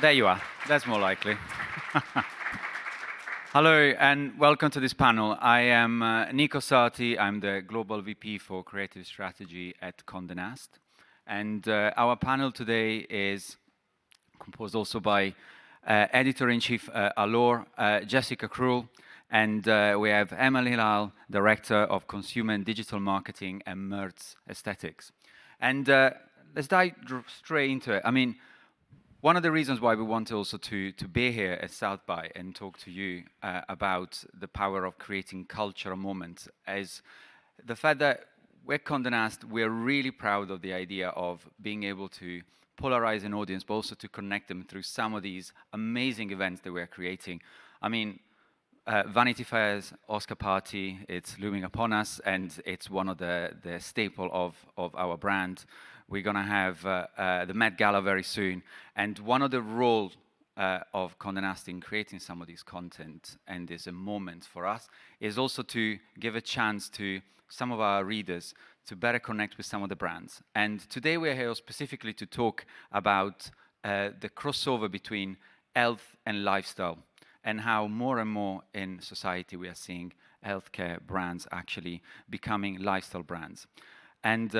There you are. That's more likely. Hello and welcome to this panel. I am Nico Sarti. I'm the Global VP for Creative Strategy at Condé Nast. And our panel today is composed also by Editor-in-Chief Allure, Jessica Krull, and we have Emma Hilal, Director of Consumer and Digital Marketing at Merz Aesthetics. And let's dive straight into it. I mean, one of the reasons why we want also to be here at South by and talk to you about the power of creating cultural moments is the fact that we're Condé Nast, we're really proud of the idea of being able to polarize an audience, but also to connect them through some of these amazing events that we're creating. I mean, Vanity Fair's Oscar party, it's looming upon us, and it's one of the staple of our brand. We're going to have the Met Gala very soon. And one of the roles of Condé Nast in creating some of this content and is a moment for us is also to give a chance to some of our readers to better connect with some of the brands. And today we're here specifically to talk about the crossover between health and lifestyle and how more and more in society we are seeing healthcare brands actually becoming lifestyle brands. And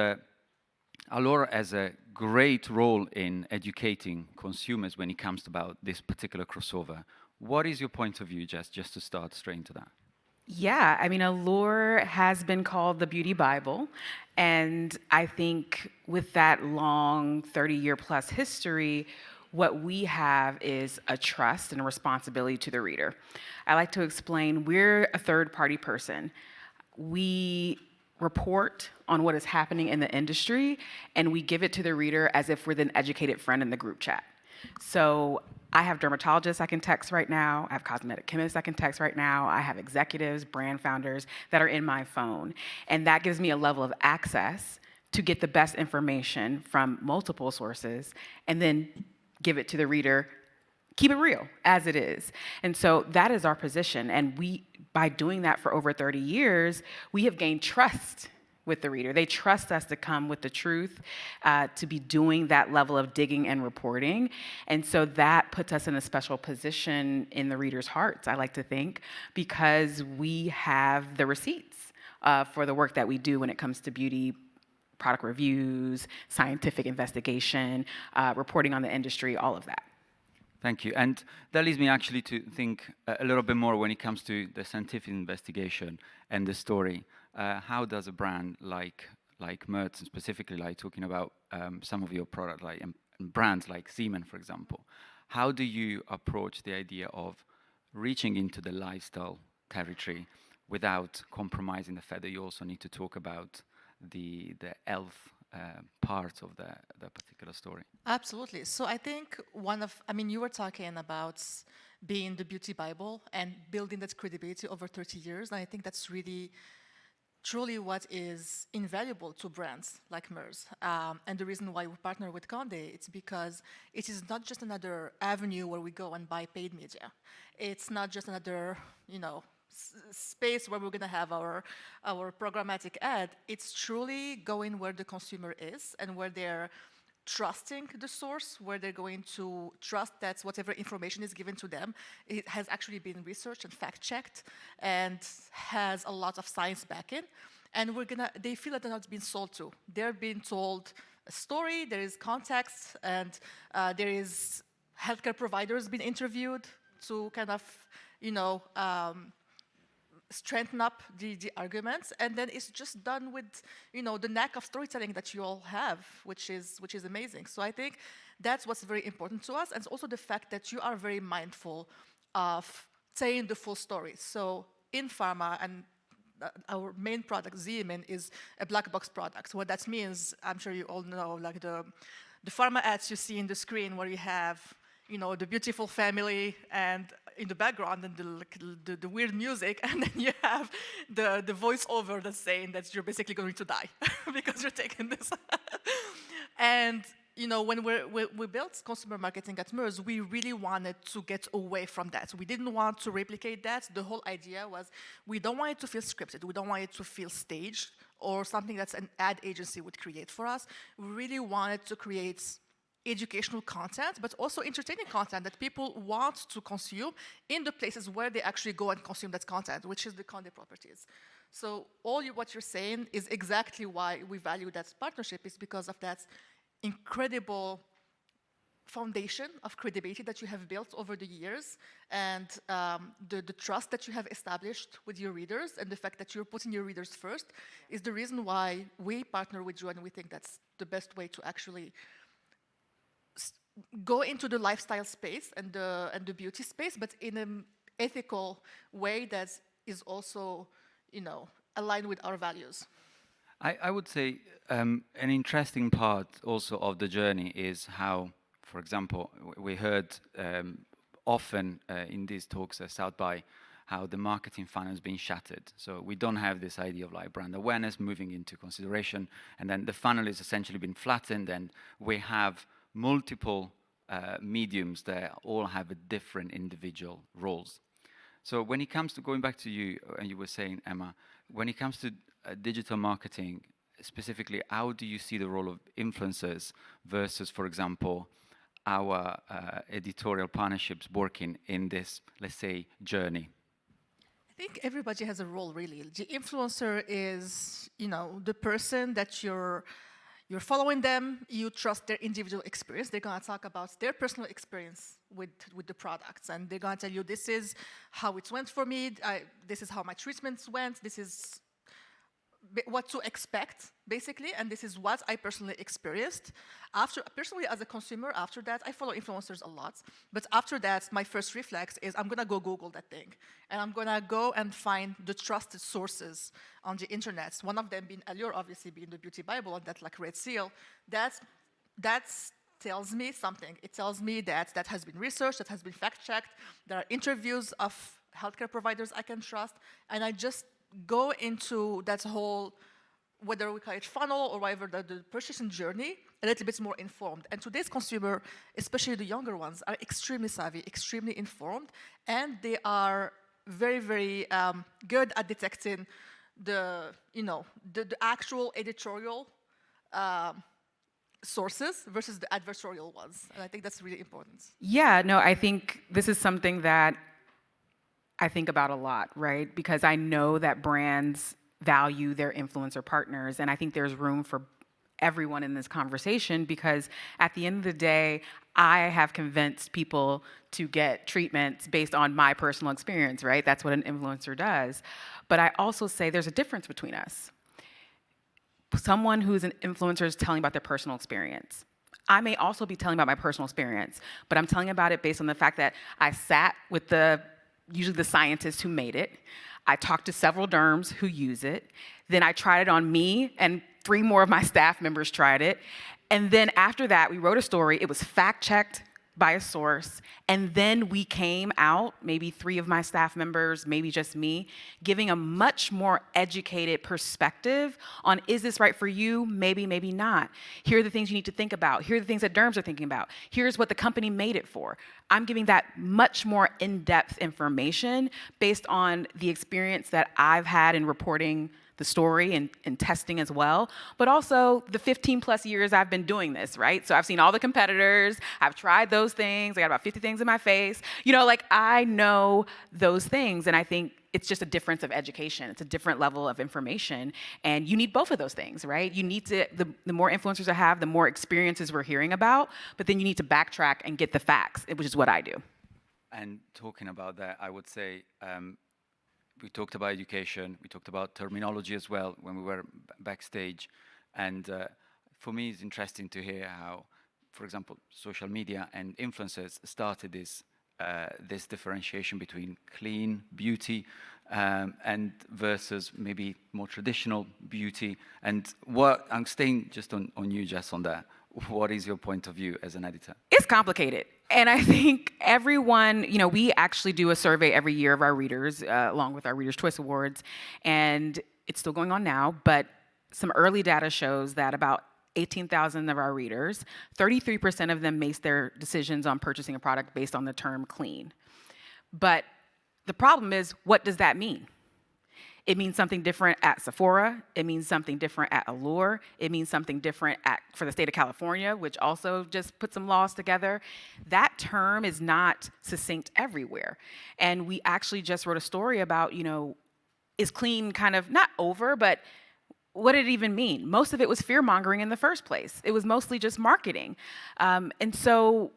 Allure has a great role in educating consumers when it comes to about this particular crossover. What is your point of view, Jess, just to start straight into that? Yeah, I mean, Allure has been called the beauty Bible. And I think with that long 30-year plus history, what we have is a trust and a responsibility to the reader. I like to explain we're a third-party person. We report on what is happening in the industry, and we give it to the reader as if we're the educated friend in the group chat. So I have dermatologists I can text right now. I have cosmetic chemists I can text right now. I have executives, brand founders that are in my phone. And that gives me a level of access to get the best information from multiple sources and then give it to the reader, keep it real as it is. And so that is our position. And by doing that for over 30 years, we have gained trust with the reader. They trust us to come with the truth, to be doing that level of digging and reporting. And so that puts us in a special position in the reader's hearts, I like to think, because we have the receipts for the work that we do when it comes to beauty product reviews, scientific investigation, reporting on the industry, all of that. Thank you. And that leads me actually to think a little bit more when it comes to the scientific investigation and the story. How does a brand like Merz, and specifically like talking about some of your product, like and brands like Siemens, for example, how do you approach the idea of reaching into the lifestyle territory without compromising the fact that you also need to talk about the health part of the particular story? Absolutely. So I think you were talking about being the beauty Bible and building that credibility over 30 years. And I think that's really, truly what is invaluable to brands like Merz. And the reason why we partner with Condé, it's because it is not just another avenue where we go and buy paid media. It's not just another, space where we're going to have our programmatic ad. It's truly going where the consumer is and where they're trusting the source, where they're going to trust that whatever information is given to them, it has actually been researched and fact-checked and has a lot of science backing. And they feel that they're not being sold to. They're being told a story, there is context, and there is healthcare providers being interviewed to kind of, strengthen up the arguments, and then it's just done with the knack of storytelling that you all have, which is amazing. So I think that's what's very important to us, and also the fact that you are very mindful of telling the full story. So in pharma, and our main product, Xeomin, is a black box product. What that means, I'm sure you all know, like the pharma ads you see in the screen where you have the beautiful family and in the background and the weird music, and then you have the voiceover that's saying that you're basically going to die because you're taking this. And when we built consumer marketing at Merz, we really wanted to get away from that. We didn't want to replicate that. The whole idea was we don't want it to feel scripted. We don't want it to feel staged or something that's an ad agency would create for us. We really wanted to create educational content, but also entertaining content that people want to consume in the places where they actually go and consume that content, which is the Condé properties. So what you're saying is exactly why we value that partnership, is because of that incredible foundation of credibility that you have built over the years, and the trust that you have established with your readers, and the fact that you're putting your readers first is the reason why we partner with you, and we think that's the best way to actually go into the lifestyle space and the beauty space, but in an ethical way that is also, aligned with our values. I would say an interesting part also of the journey is how, for example, we heard often in these talks at South by how the marketing funnel has been shattered. So we don't have this idea of like brand awareness moving into consideration, and then the funnel has essentially been flattened, and we have multiple mediums that all have a different individual roles. So when it comes to, going back to you, and you were saying, Emma, when it comes to digital marketing, specifically, how do you see the role of influencers versus, for example, our editorial partnerships working in this, let's say, journey? I think everybody has a role, really. The influencer is, the person that you're following them, you trust their individual experience. They're going to talk about their personal experience with the products, and they're going to tell you, this is how it went for me, this is how my treatments went, this is what to expect, basically, and this is what I personally experienced. Personally, as a consumer, after that, I follow influencers a lot, but after that, my first reflex is I'm gonna go Google that thing, and I'm gonna go and find the trusted sources on the internet. One of them being Allure, obviously being the beauty Bible, and that like red seal. That tells me something. It tells me that has been researched, that has been fact-checked, there are interviews of healthcare providers I can trust, and I just go into that whole, whether we call it funnel or whatever, the purchasing journey, a little bit more informed. And today's consumer, especially the younger ones, are extremely savvy, extremely informed, and they are very, very good at detecting the actual editorial sources versus the adversarial ones. And I think that's really important. Yeah, no, I think this is something that I think about a lot, right? Because I know that brands value their influencer partners, and I think there's room for everyone in this conversation, because at the end of the day, I have convinced people to get treatments based on my personal experience, right? That's what an influencer does. But I also say there's a difference between us. Someone who's an influencer is telling about their personal experience. I may also be telling about my personal experience, but I'm telling about it based on the fact that I sat with usually the scientists who made it. I talked to several derms who use it. Then I tried it on me, and 3 more of my staff members tried it. And then after that, we wrote a story. It was fact-checked by a source. And then we came out, maybe 3 of my staff members, maybe just me, giving a much more educated perspective on, is this right for you? Maybe, maybe not. Here are the things you need to think about. Here are the things that derms are thinking about. Here's what the company made it for. I'm giving that much more in-depth information based on the experience that I've had in reporting the story and testing as well, but also the 15 plus years I've been doing this, right? So I've seen all the competitors, I've tried those things, I got about 50 things in my face. I know those things, and I think it's just a difference of education. It's a different level of information, and you need both of those things, right? You need to, the more influencers I have, the more experiences we're hearing about, but then you need to backtrack and get the facts, which is what I do. And talking about that, I would say, we talked about education, we talked about terminology as well when we were backstage. And for me, it's interesting to hear how, for example, social media and influencers started this differentiation between clean beauty and versus maybe more traditional beauty. And what, I'm staying just on you, Jess, on that. What is your point of view as an editor? It's complicated. And I think everyone, we actually do a survey every year of our readers, along with our Reader's Choice Awards, and it's still going on now, but some early data shows that about 18,000 of our readers, 33% of them base their decisions on purchasing a product based on the term clean. But the problem is, what does that mean? It means something different at Sephora. It means something different at Allure. It means something different for the state of California, which also just put some laws together. That term is not succinct everywhere. And we actually just wrote a story about, is clean kind of not over, but what did it even mean? Most of it was fear-mongering in the first place. It was mostly just marketing. And so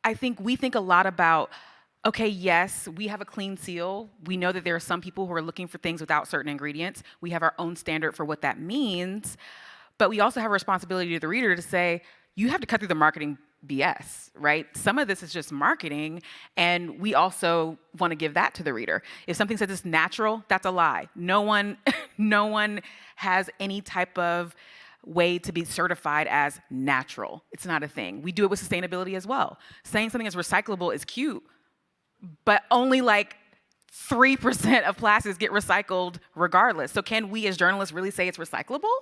I think we think a lot about, okay, yes, we have a clean seal. We know that there are some people who are looking for things without certain ingredients. We have our own standard for what that means. But we also have a responsibility to the reader to say, you have to cut through the marketing BS, right? Some of this is just marketing, and we also want to give that to the reader. If something says it's natural, that's a lie. No one has any type of way to be certified as natural. It's not a thing. We do it with sustainability as well. Saying something is recyclable is cute, but only like 3% of plastics get recycled regardless. So can we as journalists really say it's recyclable?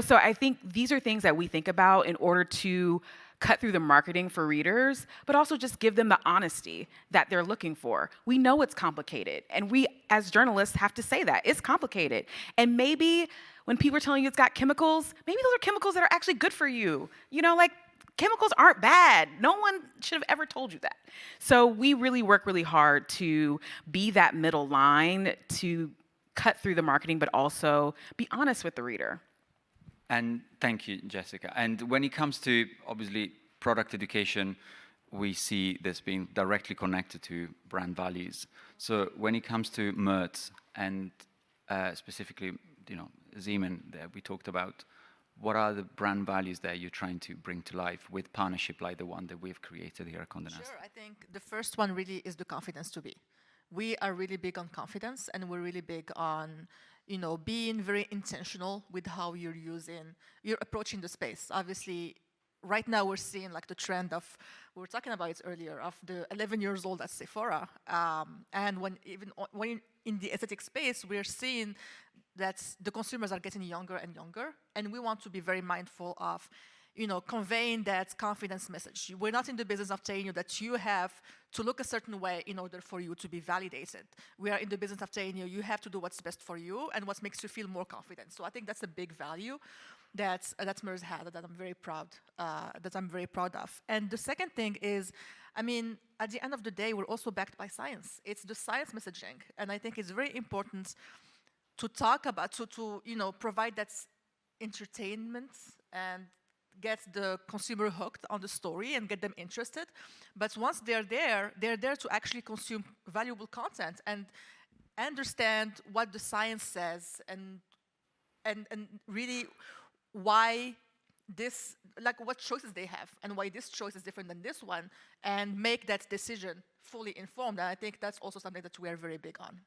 So I think these are things that we think about in order to cut through the marketing for readers, but also just give them the honesty that they're looking for. We know it's complicated, and we as journalists have to say that. It's complicated. And maybe when people are telling you it's got chemicals, maybe those are chemicals that are actually good for you. Chemicals aren't bad. No one should have ever told you that. So we really work really hard to be that middle line, to cut through the marketing, but also be honest with the reader. And thank you, Jessica. And when it comes to, obviously, product education, we see this being directly connected to brand values. So when it comes to Mertz and specifically, Zeman that we talked about, what are the brand values that you're trying to bring to life with partnership like the one that we've created here at Condé Nast? Sure, I think the first one really is the confidence to be. We are really big on confidence, and we're really big on, being very intentional with how you're approaching the space. Obviously, right now we're seeing like the trend of, we were talking about it earlier, of the 11 years old at Sephora. And when in the aesthetic space, we're seeing that the consumers are getting younger and younger, and we want to be very mindful of, conveying that confidence message. We're not in the business of telling you that you have to look a certain way in order for you to be validated. We are in the business of telling you you have to do what's best for you and what makes you feel more confident. So I think that's a big value that Merz had, that I'm very proud of. And the second thing is, at the end of the day, we're also backed by science. It's the science messaging, and I think it's very important to talk about, to provide that entertainment and get the consumer hooked on the story and get them interested. But once they're there to actually consume valuable content and understand what the science says and really why this, like what choices they have and why this choice is different than this one, and make that decision fully informed. And I think that's also something that we are very big on.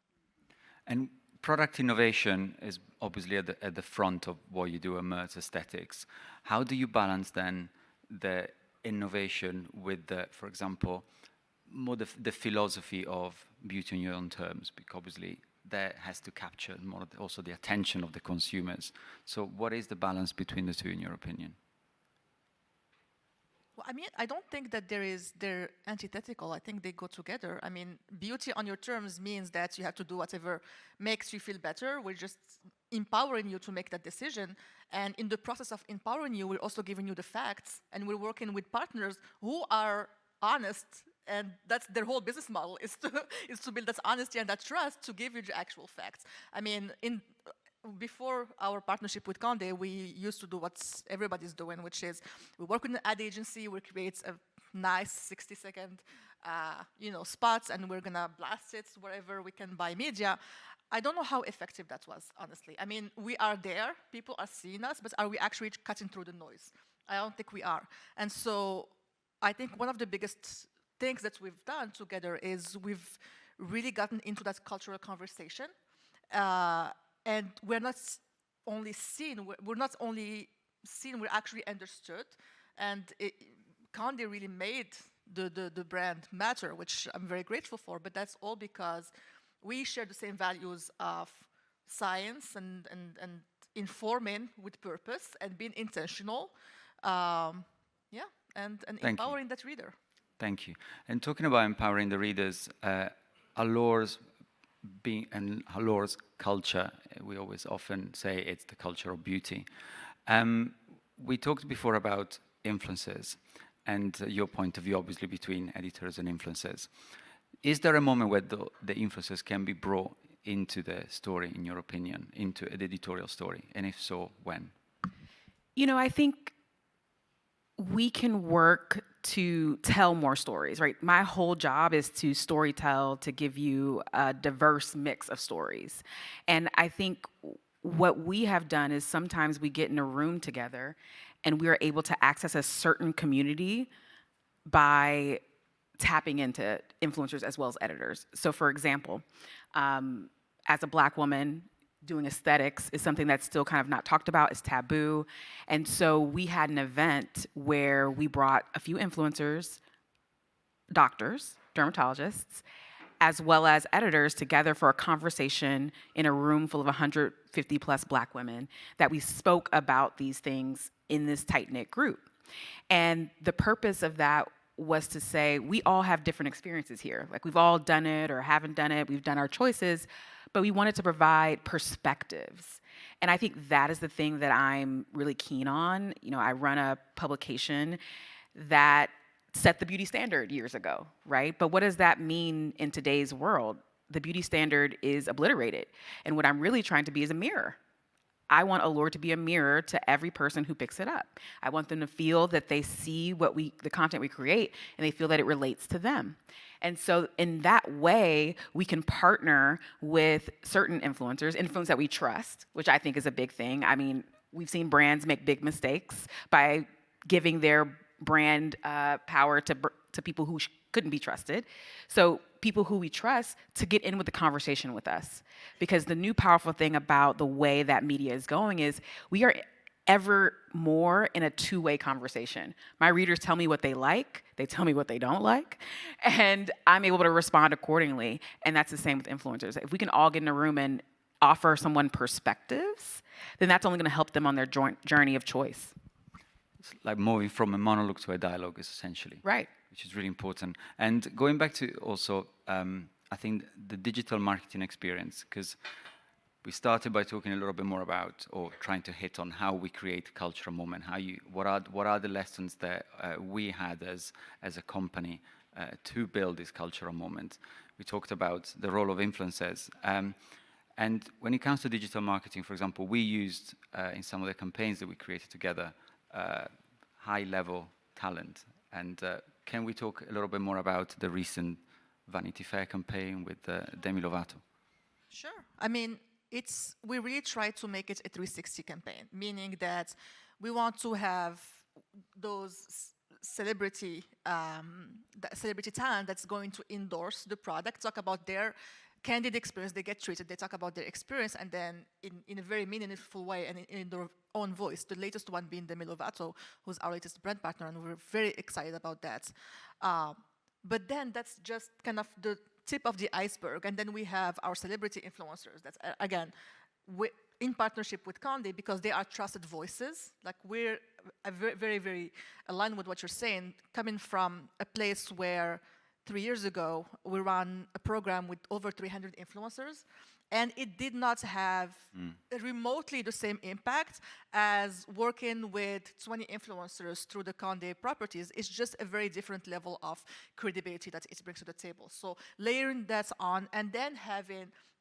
And product innovation is obviously at the front of what you do at Mertz Aesthetics. How do you balance then the innovation with the, for example, more the philosophy of beauty on your own terms? Because obviously that has to capture more also the attention of the consumers. So what is the balance between the two, in your opinion? Well, I don't think that they're antithetical. I think they go together. Beauty on your terms means that you have to do whatever makes you feel better. We're just empowering you to make that decision. And in the process of empowering you, we're also giving you the facts. And we're working with partners who are honest. And that's their whole business model, is to build that honesty and that trust to give you the actual facts. Before our partnership with Condé, we used to do what everybody's doing, which is we work with an ad agency, we create a nice 60-second spots, and we're gonna blast it wherever we can buy media. I don't know how effective that was, honestly. We are there, people are seeing us, but are we actually cutting through the noise? I don't think we are. And so I think one of the biggest things that we've done together is we've really gotten into that cultural conversation. And we're not only seen, we're actually understood. And Condé really made the brand matter, which I'm very grateful for, but that's all because we share the same values of science and informing with purpose and being intentional, and empowering that reader. Thank you. And talking about empowering the readers, Allure's being and Laura's culture, we always often say it's the culture of beauty. We talked before about influencers and your point of view, obviously, between editors and influencers. Is there a moment where the influencers can be brought into the story, in your opinion, into the editorial story? And if so, when? You know, I think we can work to tell more stories, right? My whole job is to storytell, to give you a diverse mix of stories. And I think what we have done is sometimes we get in a room together and we are able to access a certain community by tapping into influencers as well as editors. So for example, as a Black woman, doing aesthetics is something that's still kind of not talked about, it's taboo. And so we had an event where we brought a few influencers, doctors, dermatologists, as well as editors together for a conversation in a room full of 150 plus Black women that we spoke about these things in this tight-knit group. And the purpose of that was to say, we all have different experiences here. Like we've all done it or haven't done it, we've done our choices, but we wanted to provide perspectives. And I think that is the thing that I'm really keen on. You know, I run a publication that set the beauty standard years ago, right? But what does that mean in today's world? The beauty standard is obliterated. And what I'm really trying to be is a mirror. I want Allure to be a mirror to every person who picks it up. I want them to feel that they see the content we create, and they feel that it relates to them. And so in that way, we can partner with certain influencers that we trust, which I think is a big thing. I mean, we've seen brands make big mistakes by giving their brand power to people who couldn't be trusted. So people who we trust to get in with the conversation with us. Because the new powerful thing about the way that media is going is we are ever more in a two-way conversation. My readers tell me what they like, they tell me what they don't like, and I'm able to respond accordingly. And that's the same with influencers. If we can all get in a room and offer someone perspectives, then that's only gonna help them on their journey of choice. It's like moving from a monologue to a dialogue is essentially. Right. Which is really important. And going back to also, I think the digital marketing experience, because we started by talking a little bit more about, or trying to hit on how we create cultural moment, what are the lessons that we had as a company to build this cultural moment. We talked about the role of influencers. And when it comes to digital marketing, for example, we used in some of the campaigns that we created together, high-level talent. And can we talk a little bit more about the recent Vanity Fair campaign with Demi Lovato? Sure. I mean, we really try to make it a 360 campaign, meaning that we want to have those celebrity talent that's going to endorse the product, talk about their candid experience, they get treated, they talk about their experience, and then in a very meaningful way and in their own voice. The latest one being Demi Lovato, who's our latest brand partner, and we're very excited about that. But then that's just kind of the tip of the iceberg, and then we have our celebrity influencers. That's, again, in partnership with Condé, because they are trusted voices. Like we're very, very, very aligned with what you're saying, coming from a place where 3 years ago, we ran a program with over 300 influencers, and it did not have remotely the same impact as working with 20 influencers through the Condé properties. It's just a very different level of credibility that it brings to the table. So layering that on, and then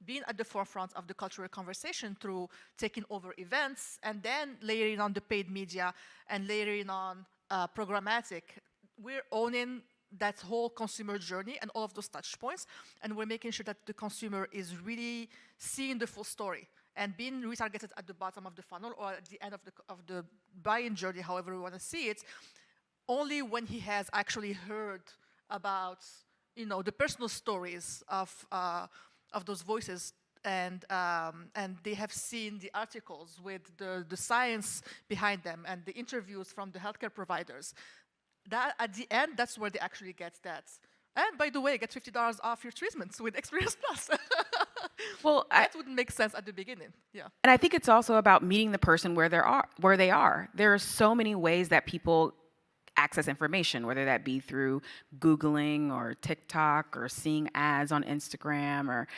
being at the forefront of the cultural conversation through taking over events, and then layering on the paid media, and layering on programmatic, we're owning that whole consumer journey and all of those touch points, and we're making sure that the consumer is really seeing the full story and being retargeted at the bottom of the funnel or at the end of the buying journey, however we want to see it, only when he has actually heard about, you know, the personal stories of those voices, and they have seen the articles with the science behind them and the interviews from the healthcare providers. That at the end, that's where they actually get that. And by the way, get $50 off your treatments with Experience Plus. Well, that wouldn't make sense at the beginning. Yeah. And I think it's also about meeting the person where they are. There are so many ways that people access information, whether that be through Googling or TikTok or seeing ads on Instagram or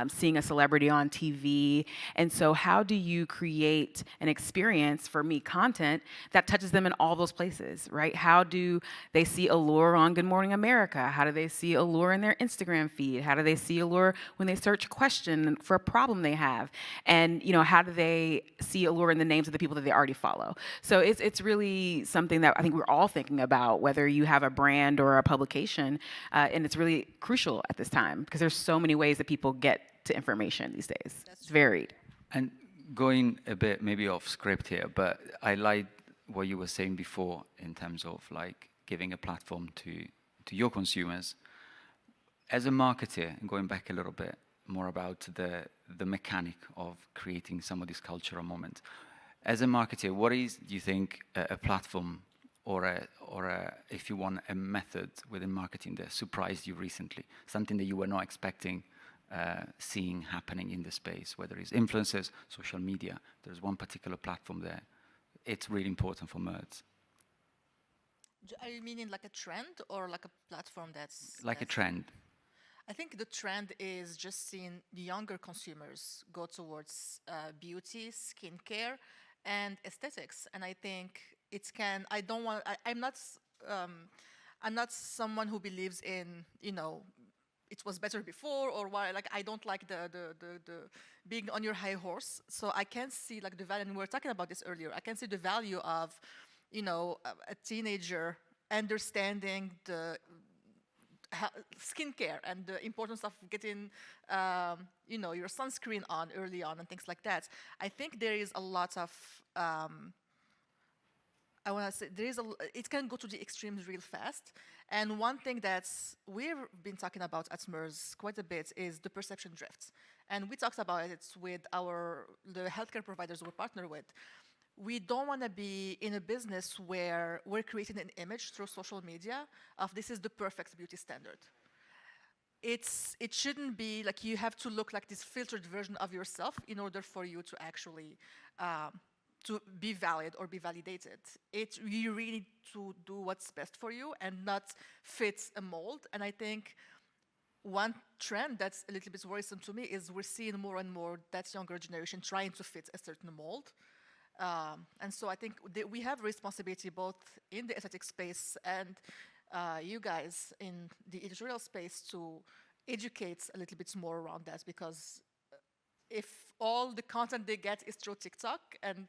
seeing a celebrity on TV. And so how do you create an experience, for me, content, that touches them in all those places, right? How do they see Allure on Good Morning America? How do they see Allure in their Instagram feed? How do they see Allure when they search a question for a problem they have? And how do they see Allure in the names of the people that they already follow? So it's really something that I think we're all thinking about, whether you have a brand or a publication, and it's really crucial at this time because there's so many ways that people get to information these days. It's varied. And going a bit maybe off script here, but I like what you were saying before in terms of like giving a platform to your consumers. As a marketer, and going back a little bit more about the mechanic of creating some of these cultural moments. As a marketer, what is, do you think, a platform or if you want, a method within marketing that surprised you recently? Something that you were not expecting seeing happening in the space, whether it's influencers, social media. There's one particular platform there. It's really important for nerds. Are you meaning like a trend or like a platform that's... Like a trend. I think the trend is just seeing the younger consumers go towards beauty, skincare, and aesthetics. And I think I'm not someone who believes in, it was better before, or why, like, I don't like the being on your high horse. So I can see like the value, and we were talking about this earlier, I can see the value of, a teenager understanding the skincare and the importance of getting, your sunscreen on early on and things like that. I think there is a lot of, it can go to the extremes real fast. And one thing that we've been talking about at MERS quite a bit is the perception drift. And we talked about it with the healthcare providers we're partnered with. We don't want to be in a business where we're creating an image through social media of this is the perfect beauty standard. It shouldn't be like you have to look like this filtered version of yourself in order for you to actually to be valid or be validated. You really need to do what's best for you and not fit a mold. And I think one trend that's a little bit worrisome to me is we're seeing more and more that younger generation trying to fit a certain mold. And so I think we have responsibility both in the aesthetic space and you guys in the editorial space to educate a little bit more around that, because if all the content they get is through TikTok and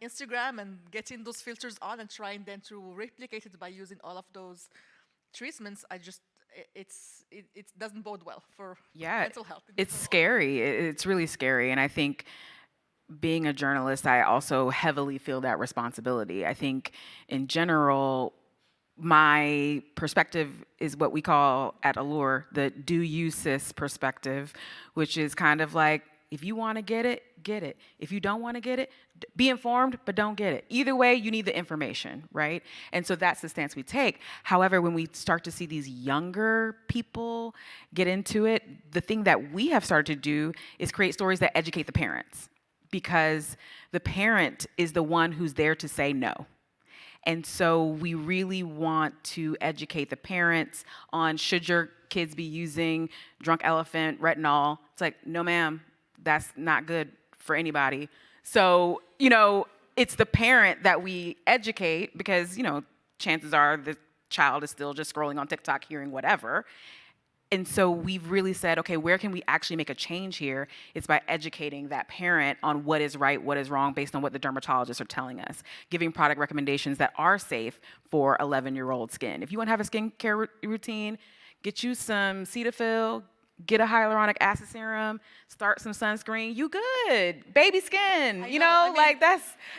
Instagram and getting those filters on and trying then to replicate it by using all of those treatments, it doesn't bode well for mental health. It's scary. It's really scary. And I think being a journalist, I also heavily feel that responsibility. I think in general, my perspective is what we call at Allure the do you sis perspective, which is kind of like, if you want to get it, get it. If you don't want to get it, be informed, but don't get it. Either way, you need the information, right? And so that's the stance we take. However, when we start to see these younger people get into it, the thing that we have started to do is create stories that educate the parents, because the parent is the one who's there to say no. And so we really want to educate the parents on, should your kids be using Drunk Elephant, retinol? It's like, no ma'am, that's not good for anybody. So, it's the parent that we educate, because, chances are the child is still just scrolling on TikTok, hearing whatever. And so we've really said, okay, where can we actually make a change here? It's by educating that parent on what is right, what is wrong, based on what the dermatologists are telling us, giving product recommendations that are safe for 11-year-old skin. If you want to have a skincare routine, get you some Cetaphil, get a hyaluronic acid serum, start some sunscreen, you good. Baby skin,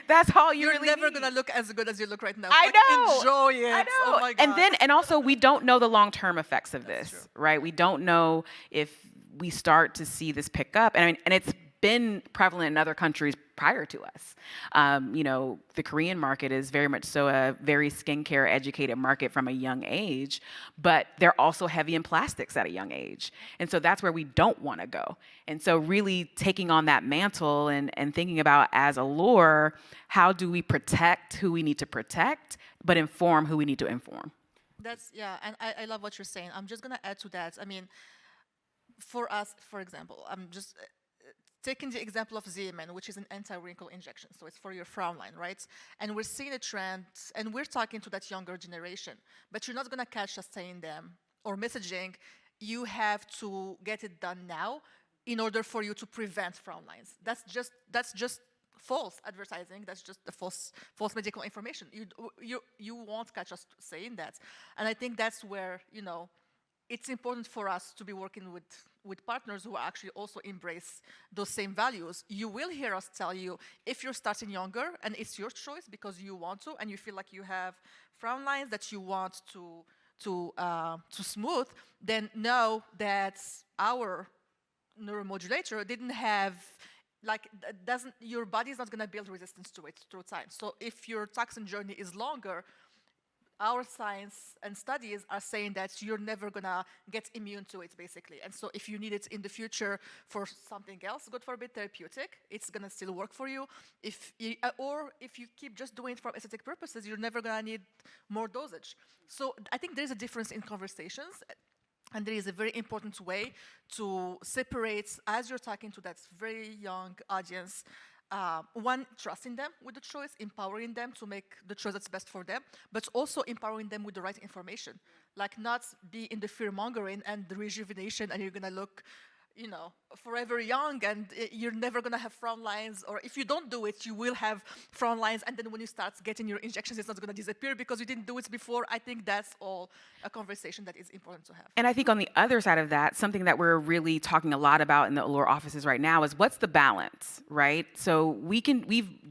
that's all you really never need. Gonna look as good as you look right now. I know. Enjoy it. I know. Oh my God. And also we don't know the long-term effects of this, right? We don't know if we start to see this pick up, and it's been prevalent in other countries prior to us. The Korean market is very much so a very skincare educated market from a young age, but they're also heavy in plastics at a young age. And so that's where we don't want to go. And so really taking on that mantle and thinking about, as Allure, how do we protect who we need to protect, but inform who we need to inform? And I love what you're saying. I'm just going to add to that. I mean, for us, for example, I'm just taking the example of Xeomin, which is an anti-wrinkle injection. So it's for your frown line, right? And we're seeing a trend, and we're talking to that younger generation, but you're not going to catch us saying them or messaging, you have to get it done now in order for you to prevent frown lines. That's just false advertising. That's just the false medical information. You won't catch us saying that. And I think that's where, it's important for us to be working with partners who actually also embrace those same values. You will hear us tell you, if you're starting younger and it's your choice because you want to and you feel like you have frown lines that you want to smooth, then know that our neuromodulator didn't have, your body is not going to build resistance to it through time. So if your toxin journey is longer, our science and studies are saying that you're never going to get immune to it, basically. And so if you need it in the future for something else, God forbid, therapeutic, it's going to still work for you. Or if you keep just doing it for aesthetic purposes, you're never going to need more dosage. So I think there's a difference in conversations. And there is a very important way to separate, as you're talking to that very young audience, one, trusting them with the choice, empowering them to make the choice that's best for them, but also empowering them with the right information. Like, not be in the fear-mongering and the rejuvenation, and you're going to look, forever young, and you're never going to have frown lines. Or if you don't do it, you will have frown lines, and then when you start getting your injections, it's not going to disappear because you didn't do it before. I think that's all a conversation that is important to have. And I think on the other side of that, something that we're really talking a lot about in the Allure offices right now is what's the balance, right? So we've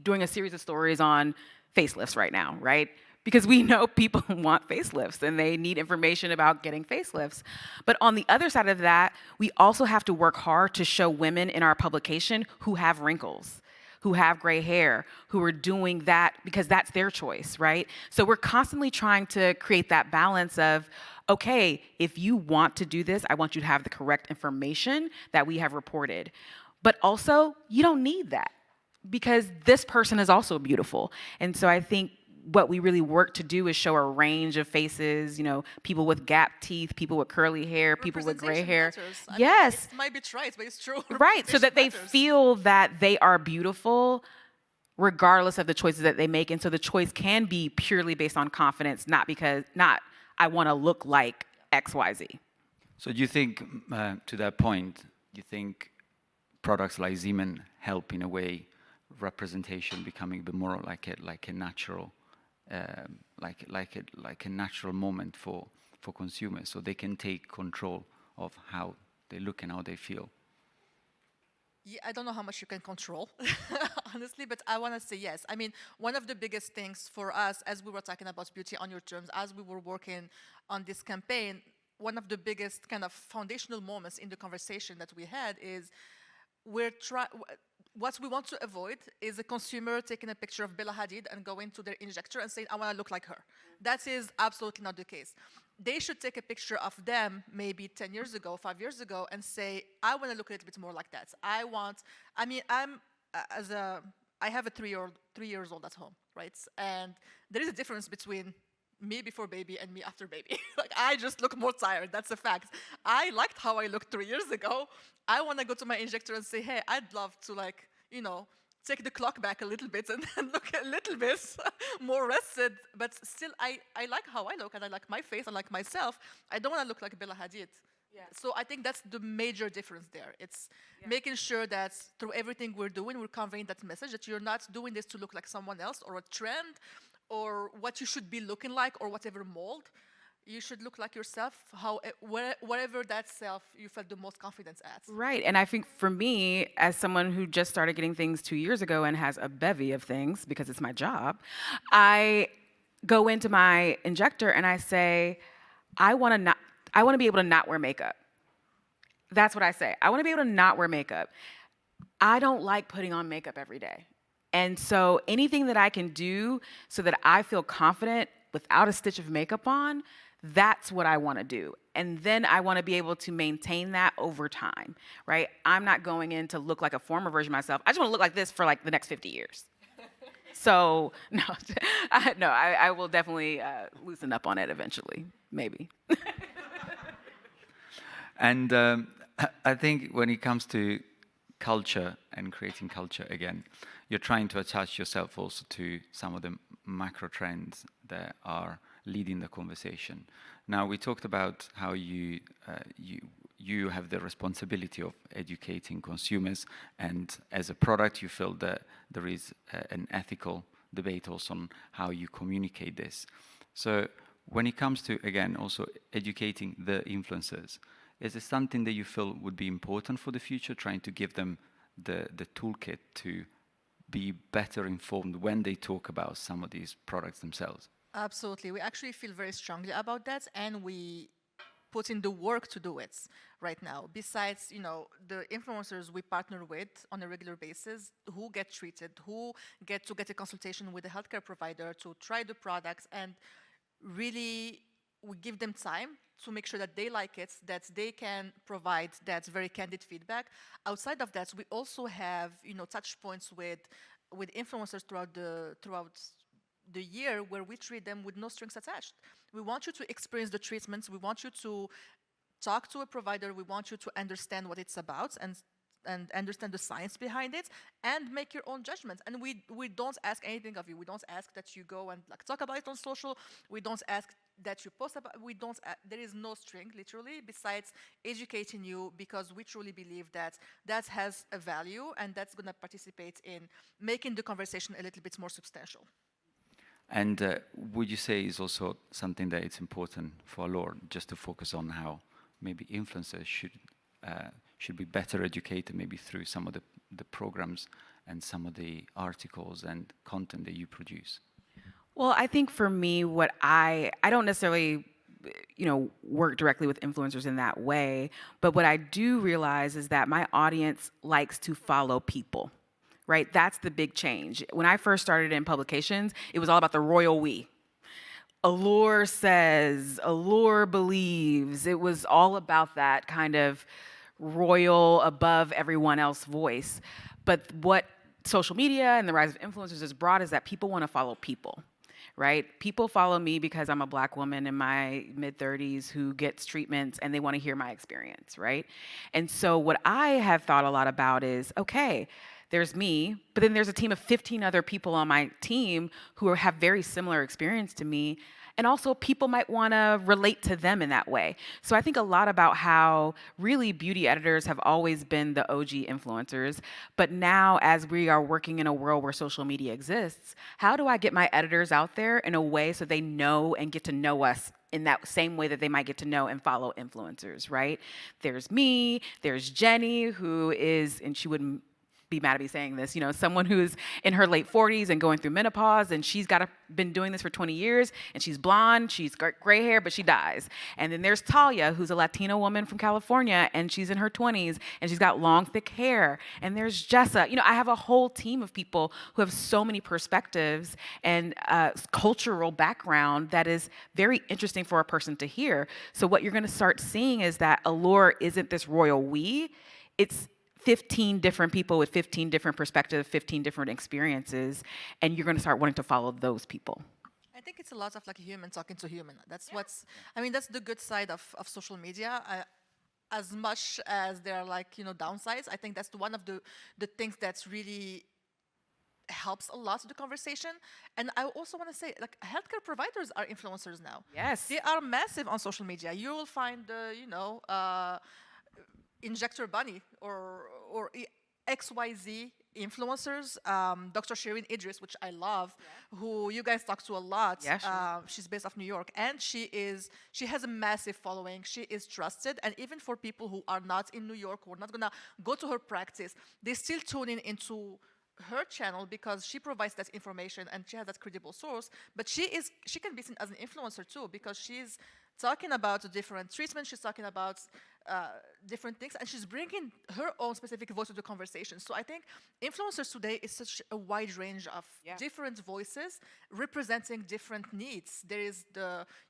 doing a series of stories on facelifts right now, right? Because we know people want facelifts and they need information about getting facelifts. But on the other side of that, we also have to work hard to show women in our publication who have wrinkles, who have gray hair, who are doing that because that's their choice, right? So we're constantly trying to create that balance of, okay, if you want to do this, I want you to have the correct information that we have reported. But also, you don't need that because this person is also beautiful. And so I think what we really work to do is show a range of faces, people with gap teeth, people with curly hair, people with gray hair. Yes. It might be trite, but it's true. Right, so that they feel that they are beautiful regardless of the choices that they make. And so the choice can be purely based on confidence, not I want to look like XYZ. So do you think, to that point, you think products like Xeomin help in a way representation becoming a bit more like a natural like a natural moment for consumers, so they can take control of how they look and how they feel? Yeah, I don't know how much you can control, honestly, but I want to say yes. I mean, one of the biggest things for us, as we were talking about beauty on your terms, as we were working on this campaign, one of the biggest kind of foundational moments in the conversation that we had is what we want to avoid is a consumer taking a picture of Bella Hadid and going to their injector and saying, I want to look like her. That is absolutely not the case. They should take a picture of them maybe 10 years ago, 5 years ago, and say, I want to look a little bit more like that. I have a 3 years old at home, right? And there is a difference between me before baby and me after baby. Like, I just look more tired. That's a fact. I liked how I looked 3 years ago. I want to go to my injector and say, hey, I'd love to, take the clock back a little bit and look a little bit more rested. But still, I like how I look, and I like my face, I like myself. I don't want to look like Bella Hadid. Yeah. So I think that's the major difference there. It's making sure that through everything we're doing, we're conveying that message that you're not doing this to look like someone else or a trend or what you should be looking like or whatever mold. You should look like yourself, whatever that self you felt the most confidence at. Right, and I think for me, as someone who just started getting things 2 years ago and has a bevy of things because it's my job, I go into my injector and I say, I want to be able to not wear makeup. That's what I say. I want to be able to not wear makeup. I don't like putting on makeup every day. And so anything that I can do so that I feel confident without a stitch of makeup on, that's what I want to do. And then I want to be able to maintain that over time, right? I'm not going in to look like a former version of myself. I just want to look like this for like the next 50 years. So no, I will definitely loosen up on it eventually, maybe. And I think when it comes to culture and creating culture again, you're trying to attach yourself also to some of the macro trends that are leading the conversation. Now, we talked about how you have the responsibility of educating consumers, and as a product, you feel that there is an ethical debate also on how you communicate this. So when it comes to, again, also educating the influencers, is it something that you feel would be important for the future, trying to give them the toolkit to be better informed when they talk about some of these products themselves? Absolutely. We actually feel very strongly about that, and we put in the work to do it right now. Besides, the influencers we partner with on a regular basis who get treated, who get to get a consultation with a healthcare provider to try the products, and really we give them time to make sure that they like it, that they can provide that very candid feedback. Outside of that, we also have touch points with influencers throughout the year where we treat them with no strings attached. We want you to experience the treatments. We want you to talk to a provider. We want you to understand what it's about and understand the science behind it and make your own judgments. And we don't ask anything of you. We don't ask that you go and talk about it on social. We don't ask that you post about. There is no string, literally, besides educating you, because we truly believe that that has a value and that's going to participate in making the conversation a little bit more substantial. And would you say is also something that it's important for Allure just to focus on how maybe influencers should be better educated, maybe through some of the programs and some of the articles and content that you produce? Well, I think for me, what I don't necessarily, work directly with influencers in that way, but what I do realize is that my audience likes to follow people, right? That's the big change. When I first started in publications, it was all about the royal we. Allure says, Allure believes. It was all about that kind of royal, above everyone else voice. But what social media and the rise of influencers has brought is that people want to follow people, right? People follow me because I'm a Black woman in my mid-30s who gets treatments and they want to hear my experience, right? And so what I have thought a lot about is, okay, there's me, but then there's a team of 15 other people on my team who have very similar experience to me. And also people might want to relate to them in that way. So I think a lot about how really beauty editors have always been the OG influencers. But now as we are working in a world where social media exists, how do I get my editors out there in a way so they know and get to know us in that same way that they might get to know and follow influencers, right? There's me, there's Jenny, who is, and she wouldn't be mad at me saying this, someone who's in her late 40s and going through menopause, and she's been doing this for 20 years, and she's blonde, she's got gray hair, but she dies. And then there's Talia, who's a Latina woman from California, and she's in her 20s, and she's got long, thick hair. And there's Jessa. I have a whole team of people who have so many perspectives and cultural background that is very interesting for a person to hear. So what you're gonna start seeing is that Allure isn't this royal we, it's 15 different people with 15 different perspectives, 15 different experiences, and you're going to start wanting to follow those people. I think it's a lot of human talking to human. That's that's the good side of social media. As much as there are downsides, I think that's one of the things that's really helps a lot the conversation. And I also want to say, healthcare providers are influencers now. Yes. They are massive on social media. You will find Injector Bunny or XYZ influencers, Dr. Shireen Idris, which I love, who you guys talk to a lot. Yeah, she's based off New York, and she has a massive following. She is trusted, and even for people who are not in New York, who are not gonna go to her practice, they still tune in into her channel because she provides that information and she has that credible source, but she can be seen as an influencer too because she's talking about different treatments, she's talking about different things, and she's bringing her own specific voice to the conversation. So I think influencers today is such a wide range of different voices representing different needs. There is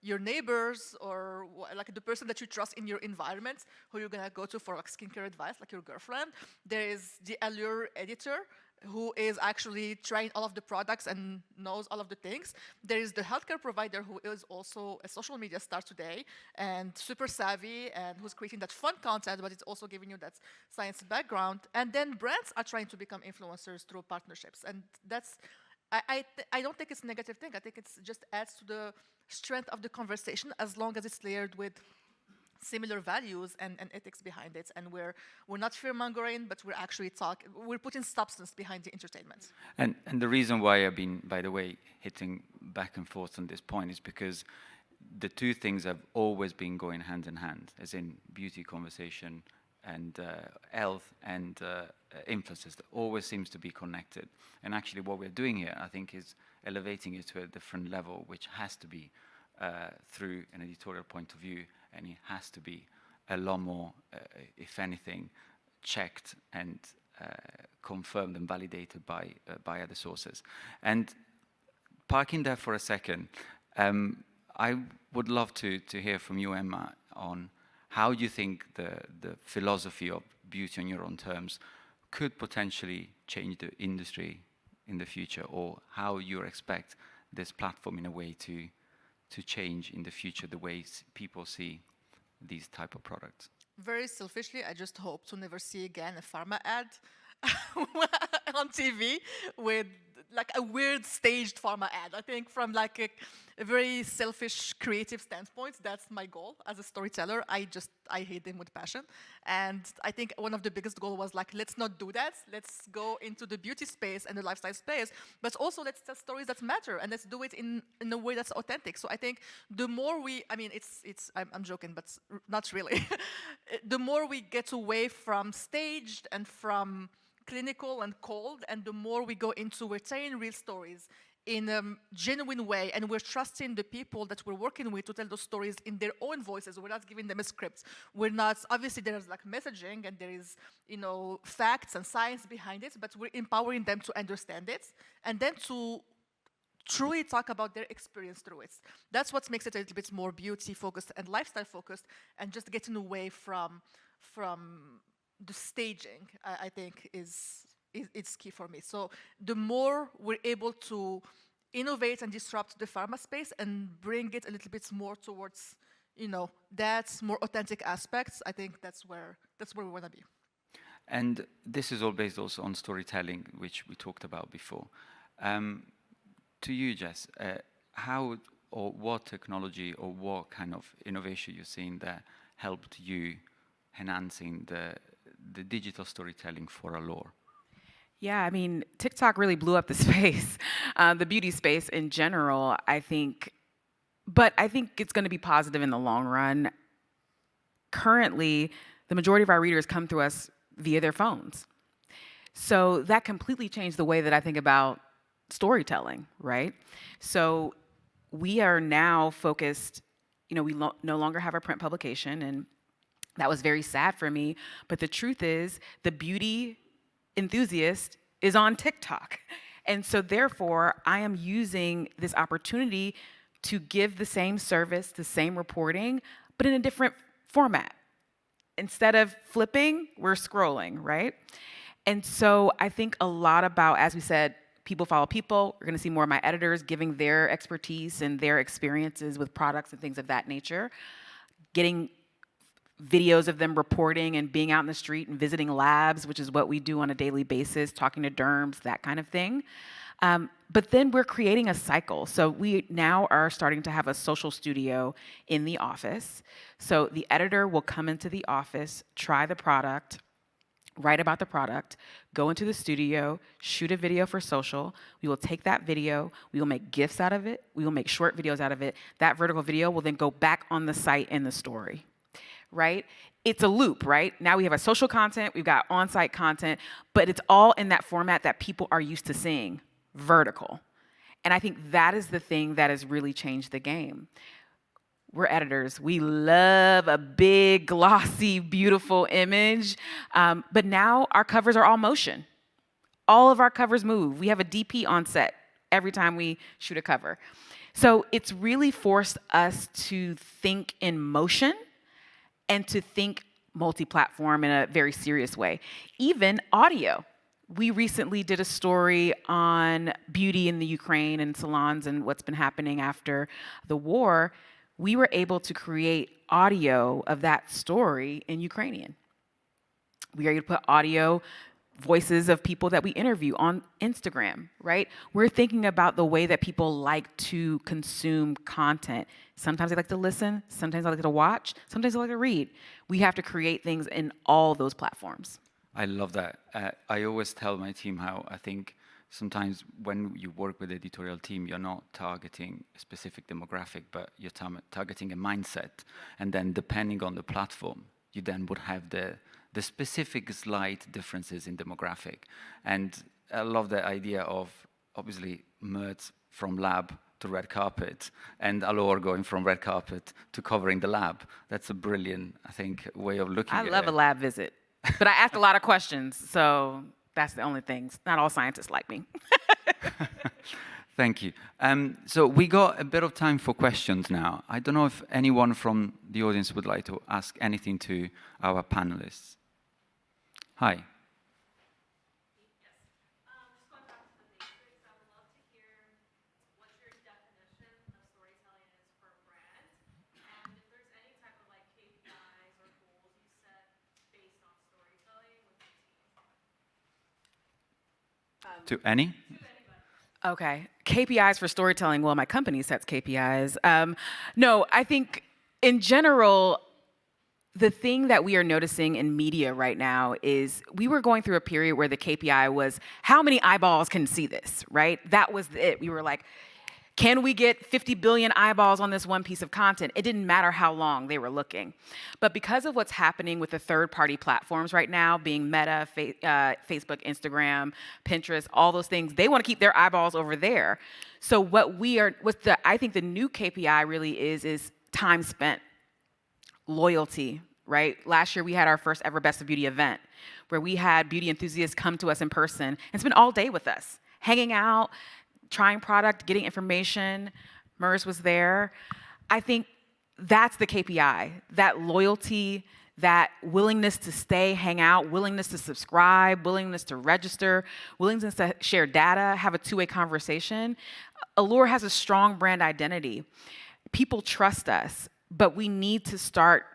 your neighbors or like the person that you trust in your environment who you're gonna go to for like skincare advice, like your girlfriend. There is the allure editor who is actually trying all of the products and knows all of the things. There is the healthcare provider who is also a social media star today and super savvy and who's creating that fun content, but it's also giving you that science background. And then brands are trying to become influencers through partnerships. And that's, I don't think it's a negative thing. I think it just adds to the strength of the conversation as long as it's layered with similar values and ethics behind it, and we're not fear-mongering, but we're putting substance behind the entertainment. And the reason why I've been, by the way, hitting back and forth on this point is because the two things have always been going hand in hand, as in beauty conversation and health and influences. That always seems to be connected. And actually what we're doing here, I think, is elevating it to a different level, which has to be through an editorial point of view, and it has to be a lot more, if anything, checked and confirmed and validated by other sources. And parking there for a second, I would love to hear from you, Emma, on how you think the philosophy of beauty on your own terms could potentially change the industry in the future, or how you expect this platform in a way to change in the future the ways people see these type of products. Very selfishly, I just hope to never see again a pharma ad on TV with like a weird staged pharma ad. I think from like a very selfish creative standpoint, that's my goal as a storyteller. I hate them with passion. And I think one of the biggest goals was like, let's not do that. Let's go into the beauty space and the lifestyle space, but also let's tell stories that matter, and let's do it in a way that's authentic. So I think the more I'm joking, but not really. The more we get away from staged and from clinical and cold, and the more we go into we're telling real stories in a genuine way, and we're trusting the people that we're working with to tell those stories in their own voices. We're not giving them a script. We're not, obviously there's like messaging and there is, facts and science behind it, but we're empowering them to understand it and then to truly talk about their experience through it. That's what makes it a little bit more beauty focused and lifestyle focused, and just getting away from the staging, I think it's key for me. So the more we're able to innovate and disrupt the pharma space and bring it a little bit more towards, that more authentic aspects, I think that's where we want to be. And this is all based also on storytelling, which we talked about before. To you, Jess, how or what technology or what kind of innovation you're seeing that helped you enhancing the digital storytelling for Allure? Yeah, I mean, TikTok really blew up the space, the beauty space in general, I think. But I think it's going to be positive in the long run. Currently, the majority of our readers come to us via their phones. So that completely changed the way that I think about storytelling, right? So we are now focused, we no longer have a print publication, and that was very sad for me. But the truth is, the beauty enthusiast is on TikTok. And so therefore, I am using this opportunity to give the same service, the same reporting, but in a different format. Instead of flipping, we're scrolling, right? And so I think a lot about, as we said, people follow people. We're going to see more of my editors giving their expertise and their experiences with products and things of that nature, getting videos of them reporting and being out in the street and visiting labs, which is what we do on a daily basis, talking to derms, that kind of thing. But then we're creating a cycle. So we now are starting to have a social studio in the office. So the editor will come into the office, try the product, write about the product, go into the studio, shoot a video for social. We will take that video, we will make GIFs out of it, we will make short videos out of it. That vertical video will then go back on the site in the story, right? It's a loop, right? Now we have a social content, we've got on-site content, but it's all in that format that people are used to seeing, vertical. And I think that is the thing that has really changed the game. We're editors. We love a big, glossy, beautiful image. But now our covers are all motion. All of our covers move. We have a DP on set every time we shoot a cover. So it's really forced us to think in motion and to think multi-platform in a very serious way. Even audio. We recently did a story on beauty in the Ukraine and salons and what's been happening after the war. We were able to create audio of that story in Ukrainian. We were able to put audio voices of people that we interview on Instagram, right? We're thinking about the way that people like to consume content. Sometimes they like to listen, sometimes they like to watch, sometimes they like to read. We have to create things in all those platforms. I love that. I always tell my team how I think sometimes when you work with the editorial team, you're not targeting a specific demographic, but you're targeting a mindset. And then depending on the platform, you then would have the specific slight differences in demographic. And I love the idea of, obviously, Mert from lab to red carpet, and Alor going from red carpet to covering the lab. That's a brilliant, I think, way of looking at it. I love a lab visit, but I ask a lot of questions, so that's the only thing. Not all scientists like me. Thank you. So we got a bit of time for questions now. I don't know if anyone from the audience would like to ask anything to our panelists. Hi. Yes. Just going back to the basics, I would love to hear what your definition of storytelling is for a brand, and if there's any type of like KPIs or goals you set based on storytelling with your team. To any? Okay. KPIs for storytelling. Well, my company sets KPIs. No, I think in general, the thing that we are noticing in media right now is we were going through a period where the KPI was how many eyeballs can see this, right? That was it. We were like, can we get 50 billion eyeballs on this one piece of content? It didn't matter how long they were looking. But because of what's happening with the third-party platforms right now, being Meta, Facebook, Instagram, Pinterest, all those things, they want to keep their eyeballs over there. So I think the new KPI really is time spent, loyalty, right? Last year we had our first ever Best of Beauty event where we had beauty enthusiasts come to us in person and spend all day with us, hanging out, trying product, getting information. MERS was there. I think that's the KPI, that loyalty, that willingness to stay, hang out, willingness to subscribe, willingness to register, willingness to share data, have a two-way conversation. Allure has a strong brand identity. People trust us, but we need to start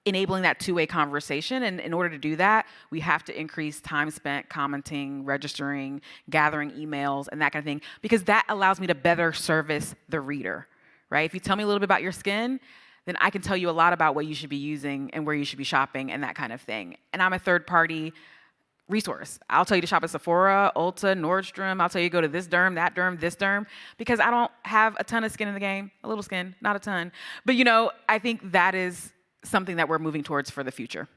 enabling that two-way conversation. And in order to do that, we have to increase time spent commenting, registering, gathering emails, and that kind of thing, because that allows me to better service the reader, right? If you tell me a little bit about your skin, then I can tell you a lot about what you should be using and where you should be shopping and that kind of thing. And I'm a third-party resource. I'll tell you to shop at Sephora, Ulta, Nordstrom. I'll tell you to go to this derm, that derm, this derm, because I don't have a ton of skin in the game. A little skin, not a ton. But I think that is something that we're moving towards for the future.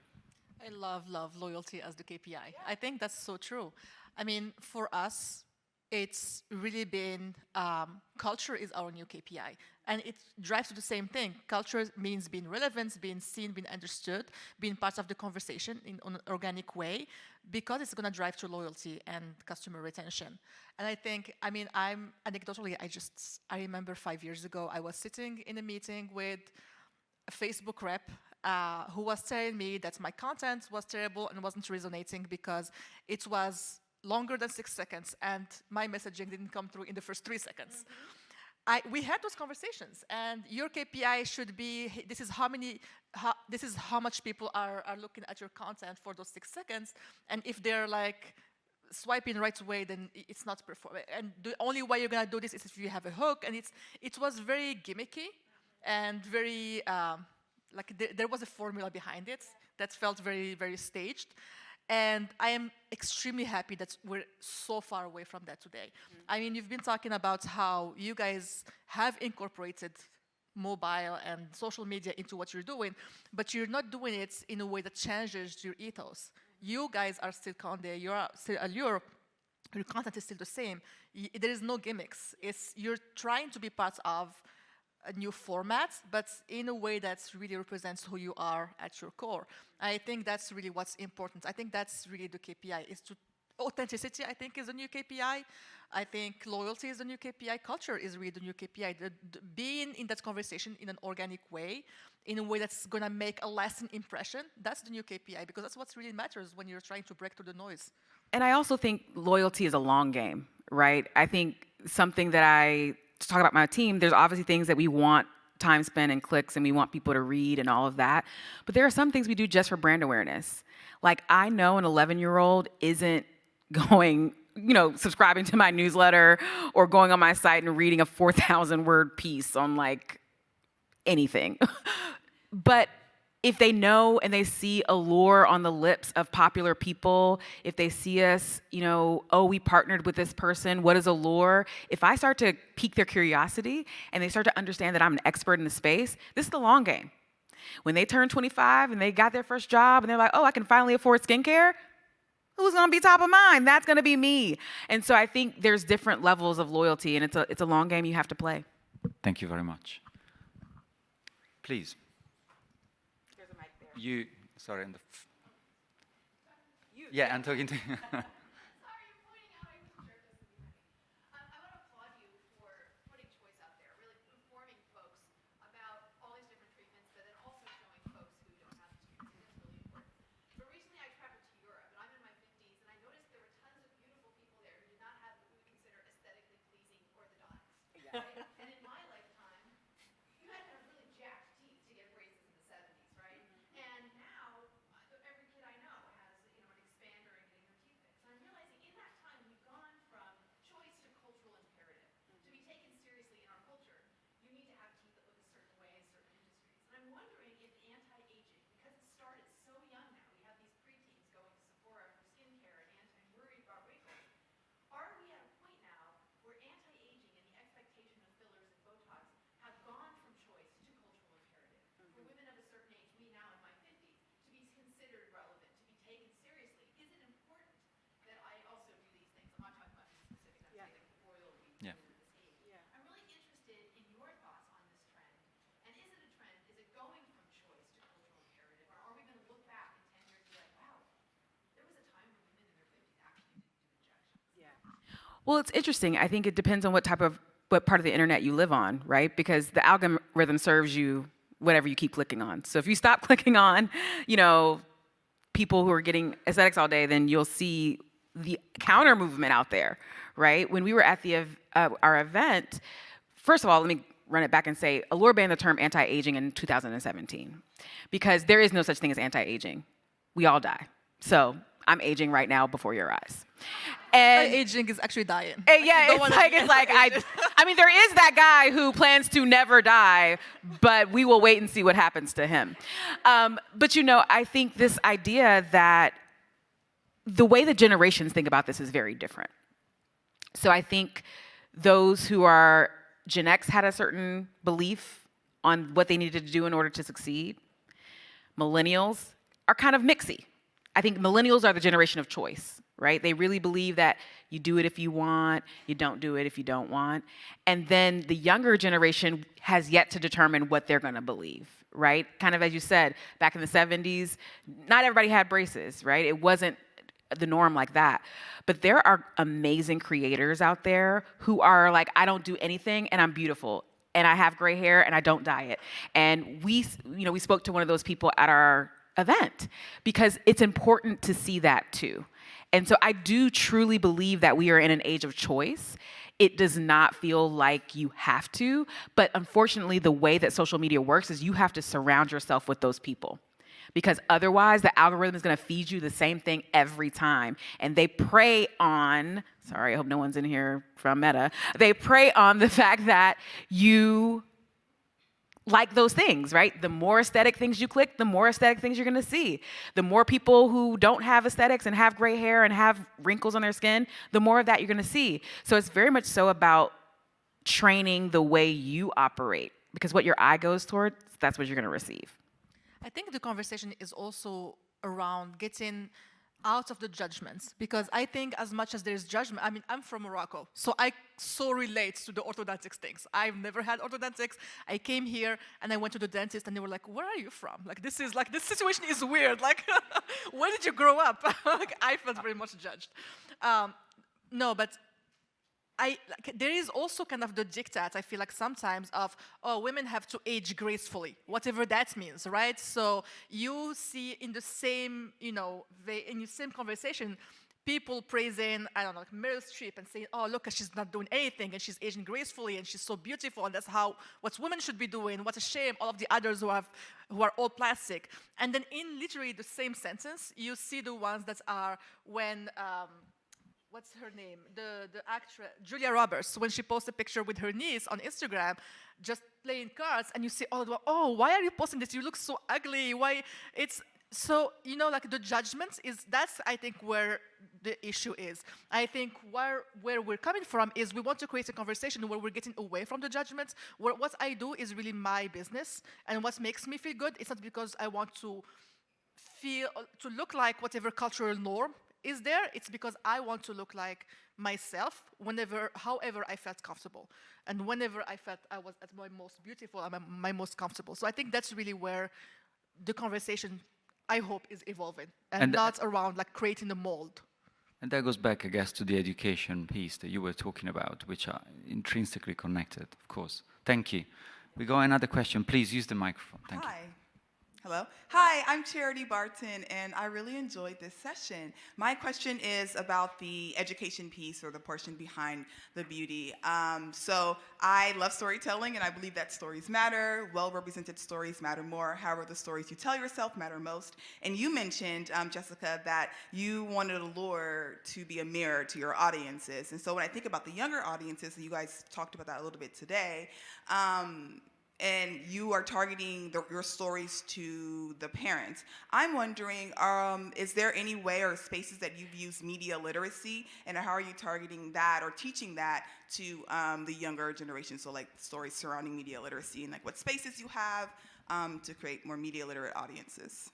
I love loyalty as the KPI. Yeah. I think that's so true. I mean, for us, it's really been, culture is our new KPI. And it drives to the same thing. Culture means being relevant, being seen, being understood, being part of the conversation in an organic way, because it's gonna drive to loyalty and customer retention. And I think, I'm anecdotally, I remember 5 years ago, I was sitting in a meeting with a Facebook rep who was telling me that my content was terrible and wasn't resonating because it was longer than 6 seconds and my messaging didn't come through in the first 3 seconds. Mm-hmm. We had those conversations, and your KPI should be, hey, this is how much people are looking at your content for those 6 seconds, and if they're like swiping right away, then it's not performing. And the only way you're gonna do this is if you have a hook, and it was very gimmicky and very, there was a formula behind it that felt very, very staged. And I am extremely happy that we're so far away from that today. Mm-hmm. I mean, you've been talking about how you guys have incorporated mobile and social media into what you're doing, but you're not doing it in a way that changes your ethos. You guys are still Condé, you're still Allure, your content is still the same. There is no gimmicks. You're trying to be part of a new format, but in a way that really represents who you are at your core. I think that's really what's important. I think that's really the KPI. Authenticity, I think, is the new KPI. I think loyalty is the new KPI. Culture is really the new KPI. Being in that conversation in an organic way, in a way that's going to make a lasting impression, that's the new KPI, because that's what really matters when you're trying to break through the noise. And I also think loyalty is a long game, right? I think something that to talk about my team, there's obviously things that we want time spent and clicks and we want people to read and all of that. But there are some things we do just for brand awareness. Like, I know an 11-year-old isn't going, subscribing to my newsletter or going on my site and reading a 4,000 word piece on like anything. But if they know and they see Allure on the lips of popular people, if they see us, oh, we partnered with this person, what is Allure? If I start to pique their curiosity and they start to understand that I'm an expert in the space, this is the long game. When they turn 25 and they got their first job and they're like, oh, I can finally afford skincare, who's gonna be top of mind? That's gonna be me. And so I think there's different levels of loyalty, and it's a long game you have to play. Thank you very much. Please. There's a mic there. Sorry, yeah, I'm talking to you. Sorry, you're pointing out, I wasn't sure if this would be happening. I want to applaud you for putting choice out there, really informing folks about all these different treatments, but then also showing folks who don't have experience. I think it's really important. But recently I traveled to Europe, and I'm in my 50s, and I noticed there were tons of beautiful people there who did not have what we would consider aesthetically pleasing orthodontics. Right? And in my lifetime, you had to have really jacked teeth to get braces in the 70s, right? And now, every kid I know has, an expander and getting their teeth fixed. And I'm realizing in that time, we've gone from choice to cultural imperative. To be taken seriously in our culture, you need to have teeth that look a certain way in certain industries. And I'm wondering if anti-aging, because it started so young now, we have these preteens going to Sephora for skincare and worried about wrinkles. Are we at a point now where anti-aging and the expectation of fillers and Botox have gone from choice to cultural imperative? For women of a certain age, me now in my 50s, to be considered relevant, to be taken seriously, is it important that I also do these things? I'm not talking about any specific, I'm saying like royalty Yeah. women of this age. I'm really interested in your thoughts on this trend. And is it a trend? Is it going from choice to cultural imperative? Or are we going to look back in 10 years and be like, wow, there was a time when women in their 50s actually didn't do injections? Well, it's interesting. I think it depends on what part of the internet you live on, right? Because the algorithm serves you whatever you keep clicking on. So if you stop clicking on, people who are getting aesthetics all day, then you'll see the counter movement out there, right? When we were at our event, first of all, let me run it back and say, Allure banned the term anti-aging in 2017 because there is no such thing as anti-aging. We all die. So I'm aging right now before your eyes. And Aging is actually dying. yeah, I mean, there is that guy who plans to never die, but we will wait and see what happens to him. But I think this idea that the way the generations think about this is very different. So I think those who are Gen X had a certain belief on what they needed to do in order to succeed. Millennials are kind of mixy. I think millennials are the generation of choice, right? They really believe that you do it if you want, you don't do it if you don't want. And then the younger generation has yet to determine what they're gonna believe, right? Kind of as you said, back in the 70s, not everybody had braces, right? It wasn't the norm like that. But there are amazing creators out there who are like, I don't do anything and I'm beautiful. And I have gray hair and I don't dye it. And we spoke to one of those people at our event because it's important to see that too. And so I do truly believe that we are in an age of choice. It does not feel like you have to, but unfortunately the way that social media works is you have to surround yourself with those people. Because otherwise the algorithm is gonna feed you the same thing every time. And they prey on, sorry, I hope no one's in here from Meta. They prey on the fact that you like those things, right? The more aesthetic things you click, the more aesthetic things you're gonna see. The more people who don't have aesthetics and have gray hair and have wrinkles on their skin, the more of that you're gonna see. So it's very much so about training the way you operate. because what your eye goes towards, that's what you're going to receive. I think the conversation is also around getting out of the judgments, because I think as much as there's judgment, I mean, I'm from Morocco, so I so relate to the orthodontics things. I've never had orthodontics. I came here and I went to the dentist and they were like, where are you from? Like, this situation is weird. Like, where did you grow up? Like, I felt very much judged. No, but there is also kind of the diktat, I feel like sometimes, of, oh, women have to age gracefully, whatever that means, right? So you see in the same, in the same conversation, people praising, I don't know, like Meryl Streep and saying, oh, look, she's not doing anything and she's aging gracefully and she's so beautiful and that's what women should be doing. What a shame, all of the others who are all plastic. And then in literally the same sentence, you see the ones that are when, what's her name? The actress, Julia Roberts, when she posts a picture with her niece on Instagram, just playing cards, and you see, oh, why are you posting this? You look so ugly. Why? It's so, like the judgment that's, I think, where the issue is. I think where we're coming from is we want to create a conversation where we're getting away from the judgments, where what I do is really my business, and what makes me feel good, it's not because I want to look like whatever cultural norm is there. It's because I want to look like myself however I felt comfortable, and whenever I felt I was at my most beautiful and my most comfortable. So I think that's really where the conversation, I hope, is evolving, and not around like creating a mold. And that goes back, I guess, to the education piece that you were talking about, which are intrinsically connected, of course. Thank you. We go another question. Please use the microphone. Thank you. Hi. Hello. Hi, I'm Charity Barton, and I really enjoyed this session. My question is about the education piece, or the portion behind the beauty. So I love storytelling, and I believe that stories matter. Well-represented stories matter more. However, the stories you tell yourself matter most. And you mentioned, Jessica, that you wanted Allure to be a mirror to your audiences. And so when I think about the younger audiences, and you guys talked about that a little bit today, and you are targeting your stories to the parents. I'm wondering, is there any way or spaces that you've used media literacy, and how are you targeting that or teaching that to the younger generation? So like stories surrounding media literacy, and like what spaces you have to create more media literate audiences?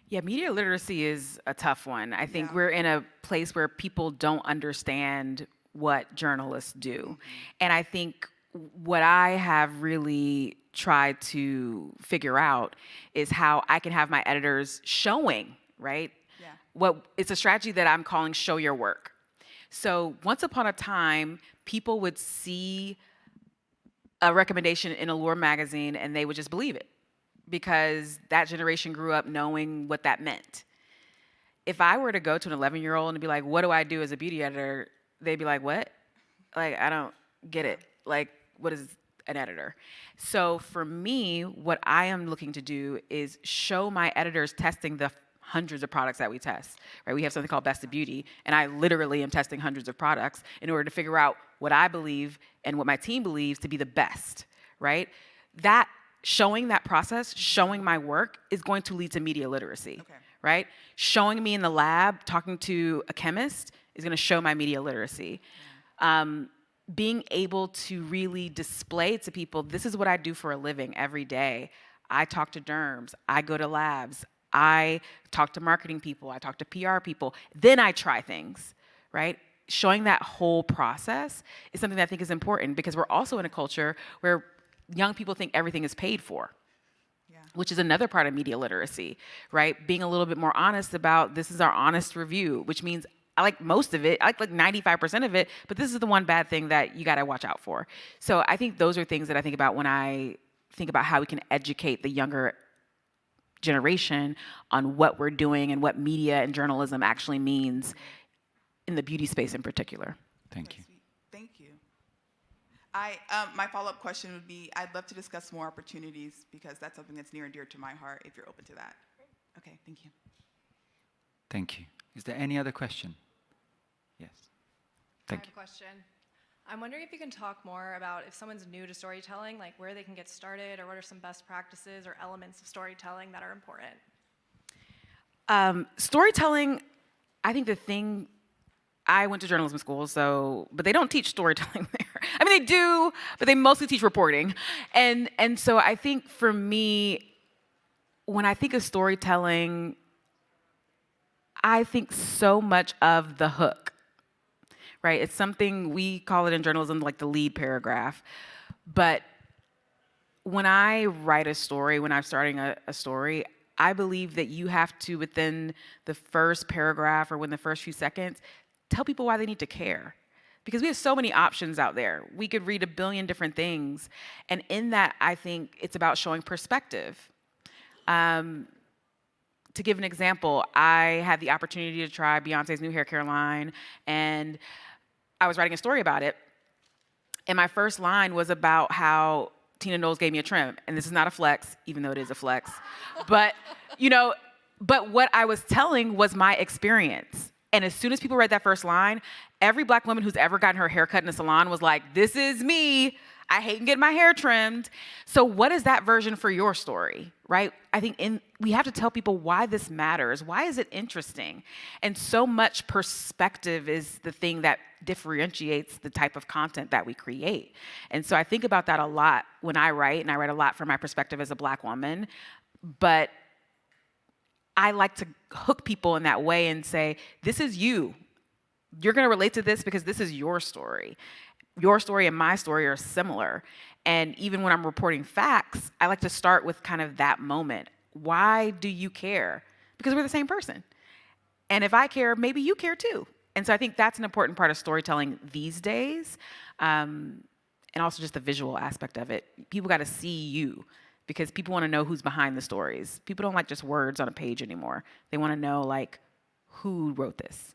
Yeah, media literacy is a tough one. I think we're in a place where people don't understand what journalists do. Mm-hmm. And I think what I have really tried to figure out is how I can have my editors showing, right? Yeah. It's a strategy that I'm calling show your work. So once upon a time, people would see a recommendation in Allure magazine and they would just believe it, because that generation grew up knowing what that meant. If I were to go to an 11-year-old and be like, what do I do as a beauty editor? They'd be like, what? Like, I don't get it. Like, what is an editor? So for me, what I am looking to do is show my editors testing the hundreds of products that we test, right? We have something called Best of Beauty, and I literally am testing hundreds of products in order to figure out what I believe and what my team believes to be the best, right? That showing that process, showing my work, is going to lead to media literacy, right? Showing me in the lab, talking to a chemist, is gonna show my media literacy. Being able to really display to people, this is what I do for a living every day. I talk to derms, I go to labs, I talk to marketing people, I talk to PR people, then I try things, right? Showing that whole process is something that I think is important, because we're also in a culture where young people think everything is paid for, which is another part of media literacy, right? Being a little bit more honest about, this is our honest review, which means I like most of it, I like 95% of it, but this is the one bad thing that you gotta watch out for. So I think those are things that I think about when I think about how we can educate the younger generation on what we're doing and what media and journalism actually means in the beauty space in particular. Thank you. Thank you. My follow-up question would be, I'd love to discuss more opportunities, because that's something that's near and dear to my heart, if you're open to that. Okay, thank you. Thank you. Is there any other question? Yes. Thank you. I have a question. I'm wondering if you can talk more about, if someone's new to storytelling, like where they can get started, or what are some best practices or elements of storytelling that are important? Storytelling, I think the thing, I went to journalism school, but they don't teach storytelling there. I mean, they do, but they mostly teach reporting. And so I think for me, when I think of storytelling, I think so much of the hook, right? It's something, we call it in journalism like the lead paragraph. But when I write a story, when I'm starting a story, I believe that you have to, within the first paragraph or within the first few seconds, tell people why they need to care. Because we have so many options out there. We could read a billion different things. And in that, I think it's about showing perspective. To give an example, I had the opportunity to try Beyonce's new hair care line, and I was writing a story about it. And my first line was about how Tina Knowles gave me a trim. And this is not a flex, even though it is a flex. But, but what I was telling was my experience. And as soon as people read that first line, every Black woman who's ever gotten her hair cut in a salon was like, this is me. I hate getting my hair trimmed. So what is that version for your story, right? I think we have to tell people why this matters. Why is it interesting? And so much perspective is the thing that differentiates the type of content that we create. And so I think about that a lot when I write, and I write a lot from my perspective as a Black woman. But I like to hook people in that way and say, this is you. You're going to relate to this because this is your story. Your story and my story are similar. And even when I'm reporting facts, I like to start with kind of that moment. Why do you care? Because we're the same person. And if I care, maybe you care too. And so I think that's an important part of storytelling these days. And also just the visual aspect of it. People got to see you because people want to know who's behind the stories. People don't like just words on a page anymore. They want to know, like, who wrote this.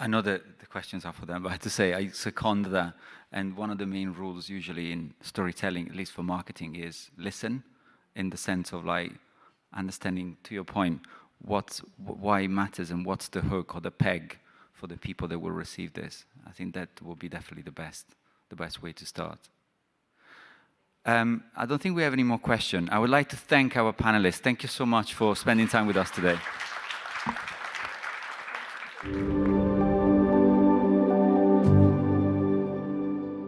I know that the questions are for them, but I have to say, I second that. And one of the main rules usually in storytelling, at least for marketing, is listen, in the sense of like understanding, to your point, why it matters and what's the hook or the peg for the people that will receive this. I think that will be definitely the best way to start. I don't think we have any more questions. I would like to thank our panelists. Thank you so much for spending time with us today.